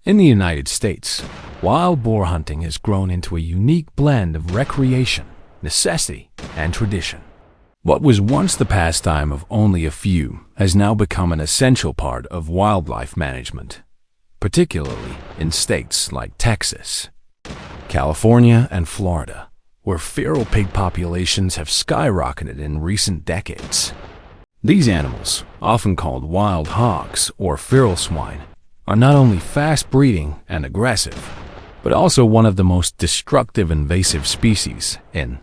In the United States, wild boar hunting has grown into a unique blend of recreation, necessity, and tradition. What was once the pastime of only a few has now become an essential part of wildlife management, particularly in states like Texas, California, and Florida, where feral pig populations have skyrocketed in recent decades. These animals, often called wild hogs or feral swine, are not only fast-breeding and aggressive, but also one of the most destructive invasive species in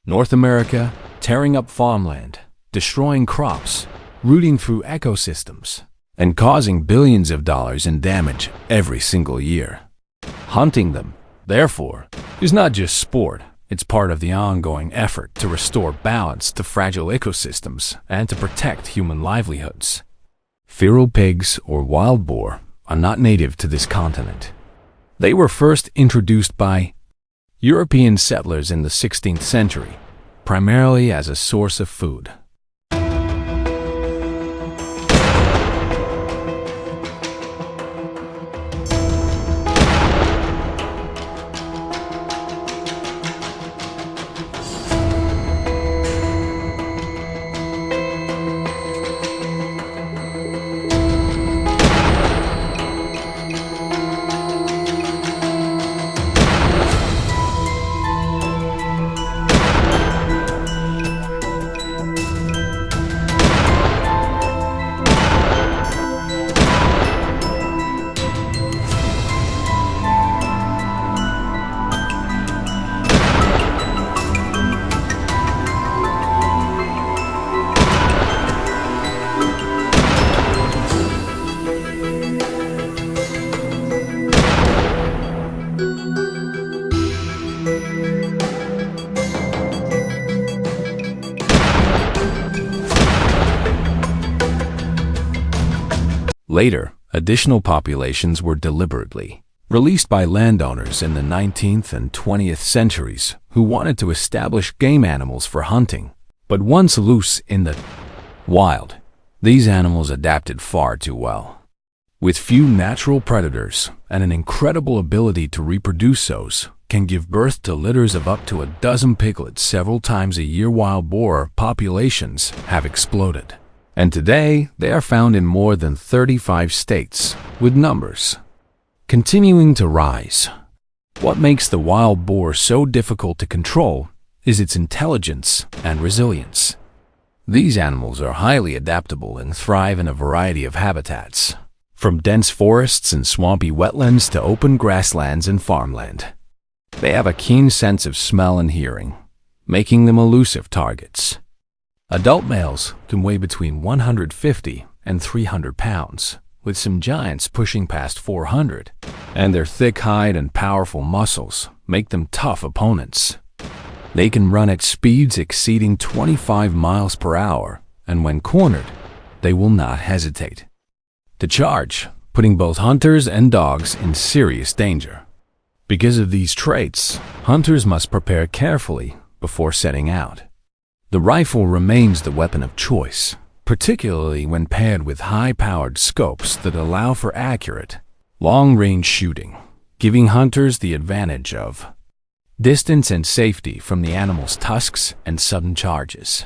North America, tearing up farmland, destroying crops, rooting through ecosystems, and causing billions of dollars in damage every single year. Hunting them, therefore, is not just sport. It's part of the ongoing effort to restore balance to fragile ecosystems and to protect human livelihoods. Feral pigs, or wild boar, are not native to this continent. They were first introduced by European settlers in the 16th century, primarily as a source of food. Later, additional populations were deliberately released by landowners in the 19th and 20th centuries who wanted to establish game animals for hunting. But once loose in the wild, these animals adapted far too well. With few natural predators and an incredible ability to reproduce, those can give birth to litters of up to a dozen piglets several times a year. Wild boar populations have exploded, and today they are found in more than 35 states, with numbers continuing to rise. What makes the wild boar so difficult to control is its intelligence and resilience. These animals are highly adaptable and thrive in a variety of habitats, from dense forests and swampy wetlands to open grasslands and farmland. They have a keen sense of smell and hearing, making them elusive targets. Adult males can weigh between 150 and 300 pounds, with some giants pushing past 400, and their thick hide and powerful muscles make them tough opponents. They can run at speeds exceeding 25 miles per hour, and when cornered, they will not hesitate to charge, putting both hunters and dogs in serious danger. Because of these traits, hunters must prepare carefully before setting out. The rifle remains the weapon of choice, particularly when paired with high-powered scopes that allow for accurate, long-range shooting, giving hunters the advantage of distance and safety from the animal's tusks and sudden charges.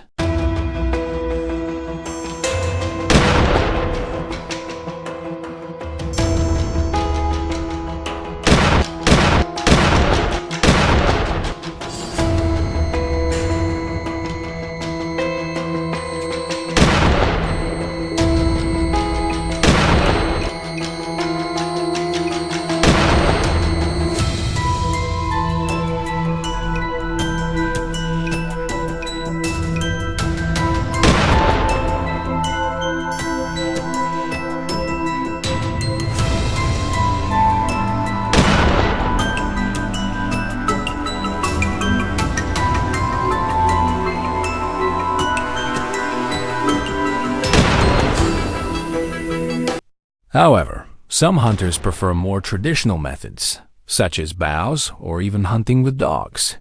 However, some hunters prefer more traditional methods, such as bows or even hunting with dogs.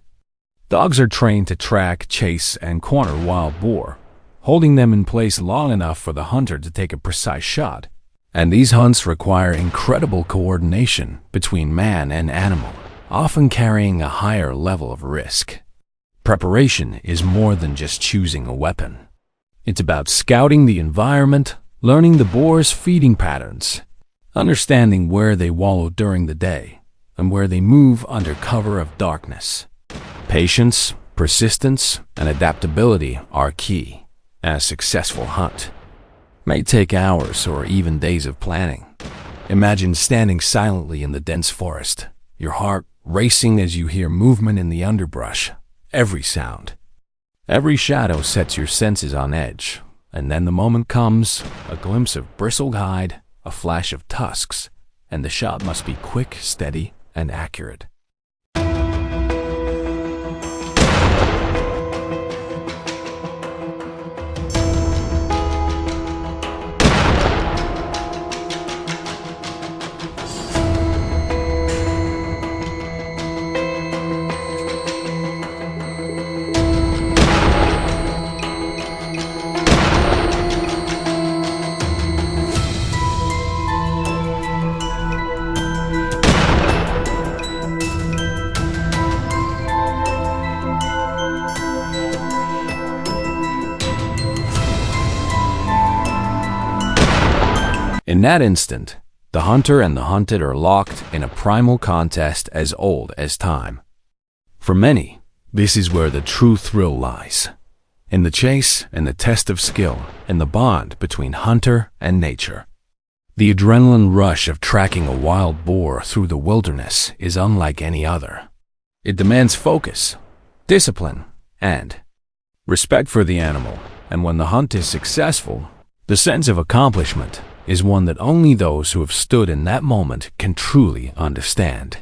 Dogs are trained to track, chase, and corner wild boar, holding them in place long enough for the hunter to take a precise shot. And these hunts require incredible coordination between man and animal, often carrying a higher level of risk. Preparation is more than just choosing a weapon. It's about scouting the environment, learning the boar's feeding patterns, understanding where they wallow during the day, and where they move under cover of darkness. Patience, persistence, and adaptability are key, and a successful hunt may take hours or even days of planning. Imagine standing silently in the dense forest, your heart racing as you hear movement in the underbrush. Every sound, every shadow sets your senses on edge, and then the moment comes, a glimpse of bristled hide, a flash of tusks, and the shot must be quick, steady, and accurate. In that instant, the hunter and the hunted are locked in a primal contest as old as time. For many, this is where the true thrill lies. In the chase and the test of skill and the bond between hunter and nature. The adrenaline rush of tracking a wild boar through the wilderness is unlike any other. It demands focus, discipline, and respect for the animal, and when the hunt is successful, the sense of accomplishment is one that only those who have stood in that moment can truly understand.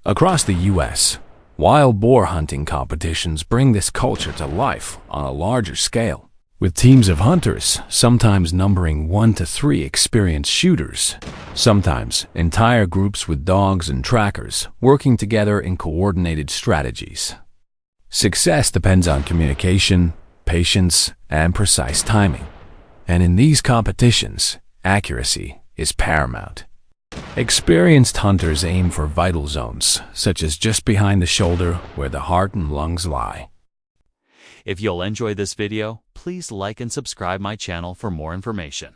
Across the U.S., wild boar hunting competitions bring this culture to life on a larger scale, with teams of hunters sometimes numbering 1 to 3 experienced shooters, sometimes entire groups with dogs and trackers working together in coordinated strategies. Success depends on communication, patience, and precise timing, and in these competitions, accuracy is paramount. Experienced hunters aim for vital zones, such as just behind the shoulder where the heart and lungs lie. If you'll enjoy this video, please like and subscribe my channel for more information.